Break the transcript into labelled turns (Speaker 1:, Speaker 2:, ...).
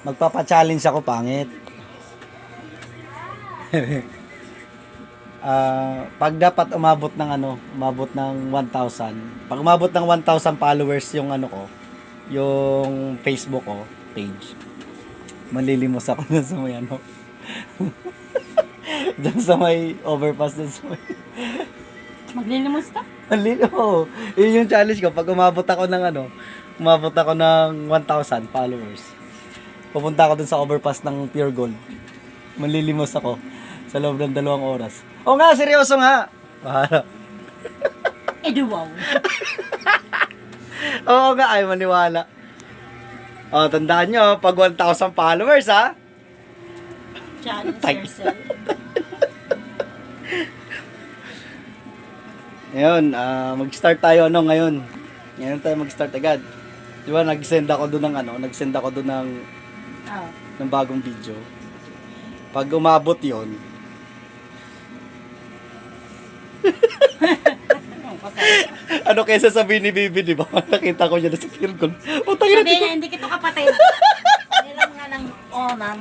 Speaker 1: Magpapa-challenge ako, pangit. Pag dapat umabot ng umabot ng 1,000. Pag umabot ng 1,000 followers yung ko, yung Facebook ko, page. Malilimos ako dun sa may dun sa may overpass dun sa may
Speaker 2: Maglilimos ka?
Speaker 1: Oo. Yun yung challenge ko. Pag umabot ako ng umabot ako ng 1,000 followers. Pupunta ako dun sa overpass ng Pure Gold. Manlilimos ako sa loob ng 2 oras. Oo nga, seryoso nga. Bahala.
Speaker 2: Wow.
Speaker 1: Oo nga, ay maniwala. Tandaan nyo, pag 1,000 followers, ha?
Speaker 2: Challenge
Speaker 1: Type.
Speaker 2: yourself.
Speaker 1: Ngayon, mag-start tayo ngayon. Ngayon tayo mag-start agad. Di ba, nag-send ako doon ng bagong video. Pag umabot yon, kaysa sabihin ni Bibi, di ba? Nakita ko niya na sa Pure Gold.
Speaker 2: Sabihin niya, hindi kita kapatid. Nilang nga ng onan.